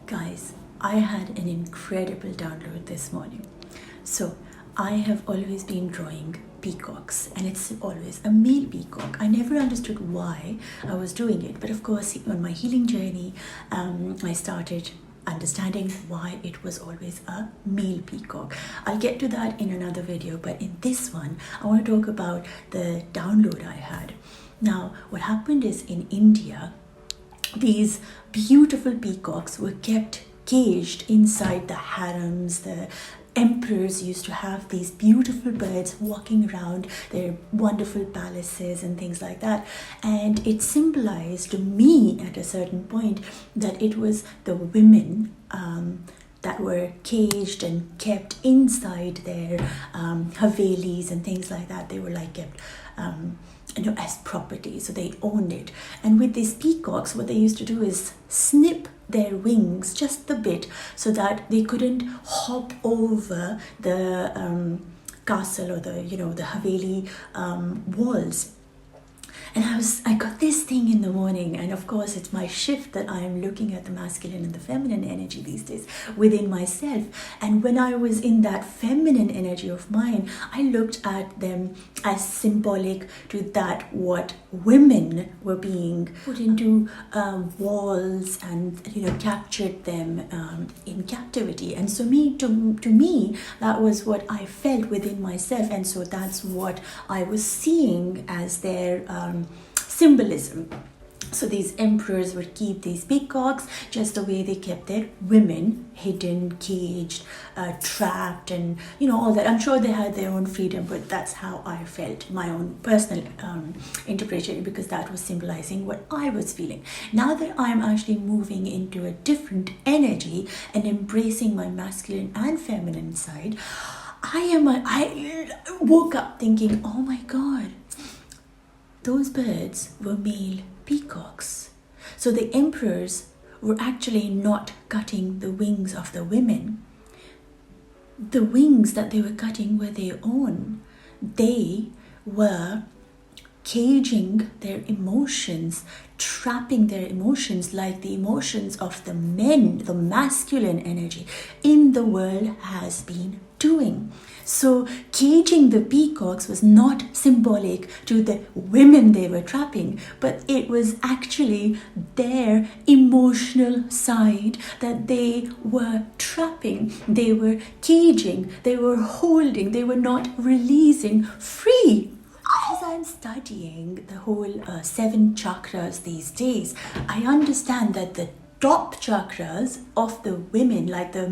Guys, I had an incredible download this morning. So, I have always been drawing peacocks, and it's always a male peacock. I never understood why I was doing it, but of course, on my healing journey, I started understanding why it was always a male peacock. I'll get to that in another video, but in this one, I want to talk about the download I had. Now, what happened is in India, these beautiful peacocks were kept caged inside the harems. The emperors used to have these beautiful birds walking around their wonderful palaces and things like that. And it symbolized to me at a certain point that it was the women that were caged and kept inside their havelis and things like that. They were like kept as property, so they owned it. And with these peacocks, what they used to do is snip their wings just a bit so that they couldn't hop over the castle or the haveli walls. And I got this thing in the morning, and of course it's my shift that I am looking at the masculine and the feminine energy these days within myself. And when I was in that feminine energy of mine, I looked at them as symbolic to that what women were being put into walls and captured them in captivity. And so to me that was what I felt within myself, and so that's what I was seeing as their symbolism. So these emperors would keep these peacocks just the way they kept their women hidden, caged, trapped, and all that. I'm sure they had their own freedom, but that's how I felt, my own personal interpretation, because that was symbolizing what I was feeling. Now that I'm actually moving into a different energy and embracing my masculine and feminine side, I woke up thinking, oh my God, those birds were male peacocks. So the emperors were actually not cutting the wings of the women. The wings that they were cutting were their own. They were caging their emotions, trapping their emotions like the emotions of the men, the masculine energy in the world has been doing. So caging the peacocks was not symbolic to the women they were trapping, but it was actually their emotional side that they were trapping, they were caging, they were holding, they were not releasing free. As I'm studying the whole 7 chakras these days, I understand that the top chakras of the women, like the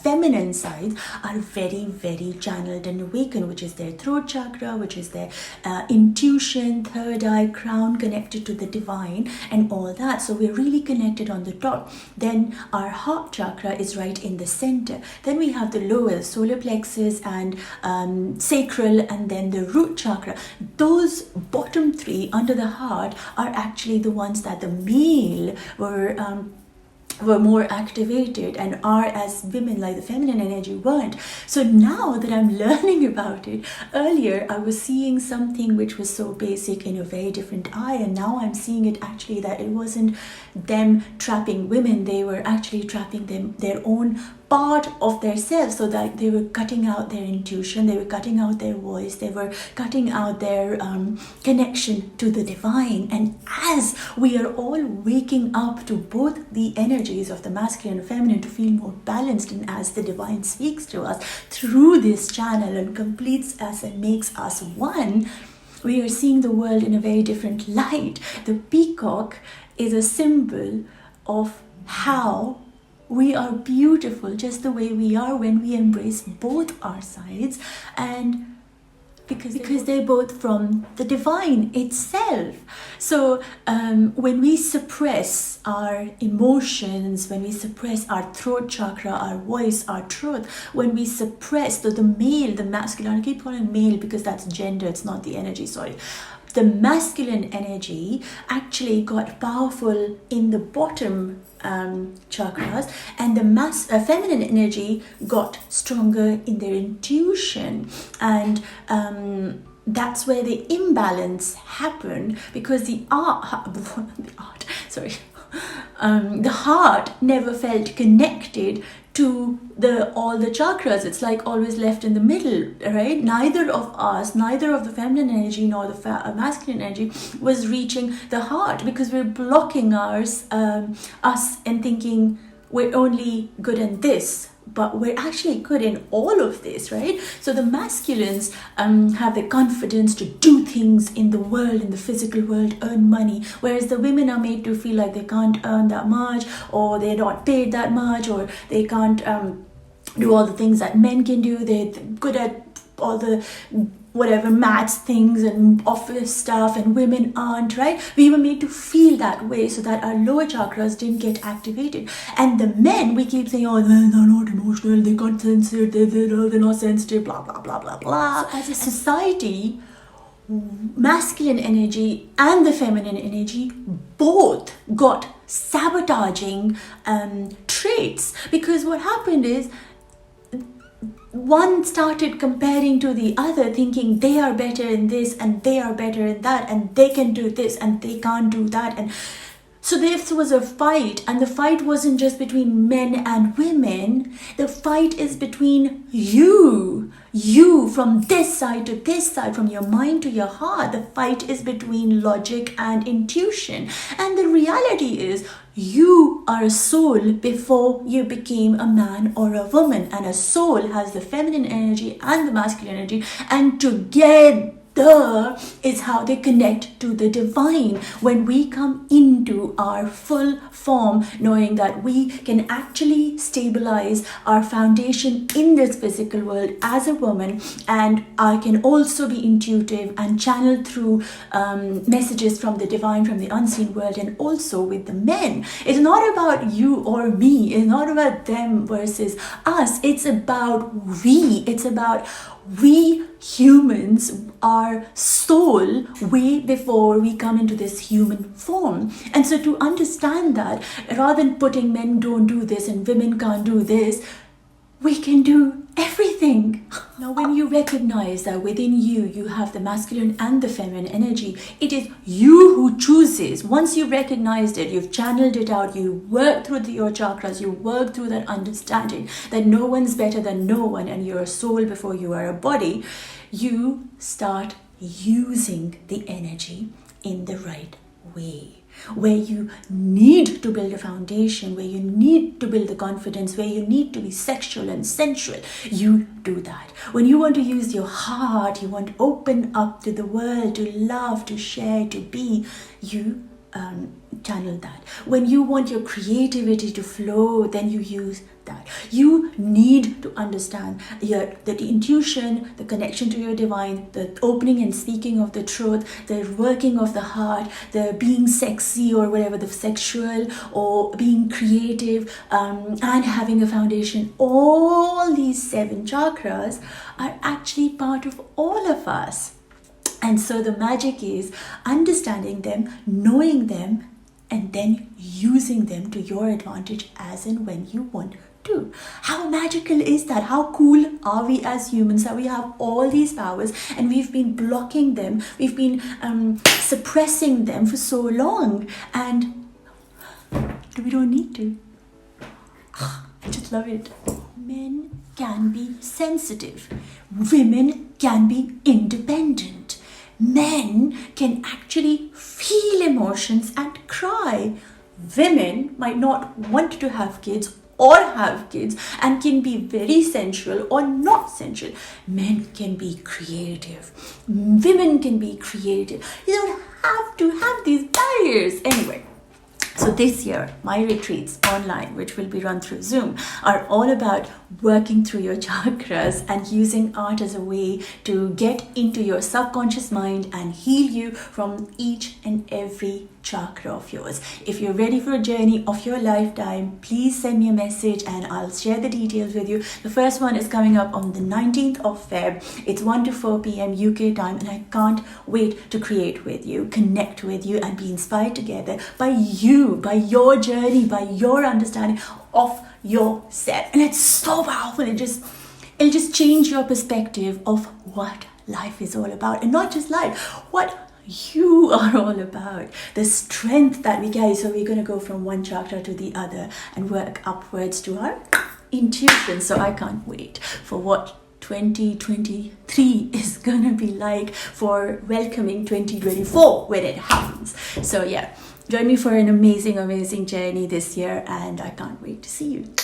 feminine side, are very, very channeled and awakened, which is their throat chakra, which is their intuition, third eye, crown, connected to the divine and all that. So we're really connected on the top. Then our heart chakra is right in the center. Then we have the lower solar plexus and sacral, and then the root chakra. Those bottom 3 under the heart are actually the ones that the male were more activated, and are as women, like the feminine energy, weren't. So now that I'm learning about it, earlier I was seeing something which was so basic in a very different eye, and now I'm seeing it actually that it wasn't them trapping women, they were actually trapping them, their own part of their self, so that they were cutting out their intuition, they were cutting out their voice, they were cutting out their connection to the divine. And as we are all waking up to both the energies of the masculine and feminine to feel more balanced, and as the divine speaks to us through this channel and completes us and makes us one, we are seeing the world in a very different light. The peacock is a symbol of how we are beautiful just the way we are when we embrace both our sides, and because they're both from the divine itself. So when we suppress our emotions, when we suppress our throat chakra, our voice, our truth, when we suppress the male, the masculine, I keep calling male because that's gender, it's not the energy, sorry. The masculine energy actually got powerful in the bottom chakras, and the feminine energy got stronger in their intuition, and that's where the imbalance happened, because the art The heart never felt connected to all the chakras. It's like always left in the middle, right? Neither of us, neither of the feminine energy nor the masculine energy was reaching the heart, because we're blocking us and thinking we're only good in this, but we're actually good in all of this, right? So the masculines have the confidence to do things in the world, in the physical world, earn money, whereas the women are made to feel like they can't earn that much, or they're not paid that much, or they can't do all the things that men can do. They're good at all the whatever maths things and office stuff, and women aren't, right? We were made to feel that way so that our lower chakras didn't get activated. And the men, we keep saying, oh, they're not emotional, they can't sense it, they're not sensitive, blah blah blah blah blah. So as a society, masculine energy and the feminine energy both got sabotaging traits, because what happened is one started comparing to the other, thinking they are better in this and they are better in that, and they can do this and they can't do that. And so this was a fight, and the fight wasn't just between men and women. The fight is between you from this side to this side, from your mind to your heart. The fight is between logic and intuition. And the reality is, you are a soul before you became a man or a woman, and a soul has the feminine energy and the masculine energy, and together is how they connect to the divine. When we come into our full form, knowing that we can actually stabilize our foundation in this physical world as a woman, and I can also be intuitive and channel through messages from the divine, from the unseen world, and also with the men. It's not about you or me, it's not about them versus us, it's about we. It's about we humans are soul way before we come into this human form. And so to understand that, rather than putting men don't do this and women can't do this, we can do everything. Now, when you recognize that within you have the masculine and the feminine energy, it is you who chooses. Once you've recognized it, you've channeled it out, you work through your chakras, you work through that understanding that no one's better than no one, and you're a soul before you are a body, you start using the energy in the right way. Where you need to build a foundation, where you need to build the confidence, where you need to be sexual and sensual, you do that. When you want to use your heart, you want to open up to the world, to love, to share, to be, you channel that. When you want your creativity to flow, then you use that. You need to understand the intuition, the connection to your divine, the opening and speaking of the truth, the working of the heart, the being sexy or whatever, the sexual, or being creative, and having a foundation. All these 7 chakras are actually part of all of us. And so the magic is understanding them, knowing them, and then using them to your advantage as and when you want to. How magical is that? How cool are we as humans that we have all these powers and we've been blocking them, we've been suppressing them for so long, and we don't need to. I just love it. Men can be sensitive. Women can be independent. Men can actually feel emotions and cry. Women might not want to have kids or have kids and can be very sensual or not sensual. Men can be creative. Women can be creative. You don't have to have these barriers. Anyway, so this year, my retreats online, which will be run through Zoom, are all about working through your chakras and using art as a way to get into your subconscious mind and heal you from each and every chakra of yours. If you're ready for a journey of your lifetime, please send me a message and I'll share the details with you. The first one is coming up on the 19th of Feb. It's 1 to 4 p.m. UK time, and I can't wait to create with you, connect with you, and be inspired together by you, by your journey, by your understanding of yourself. And it's so powerful. It'll just change your perspective of what life is all about. And not just life, what you are all about, the strength that we carry. So we're going to go from one chakra to the other and work upwards to our intuition. So I can't wait for what 2023 is gonna be like, for welcoming 2024 when it happens. So yeah, join me for an amazing journey this year, and I can't wait to see you.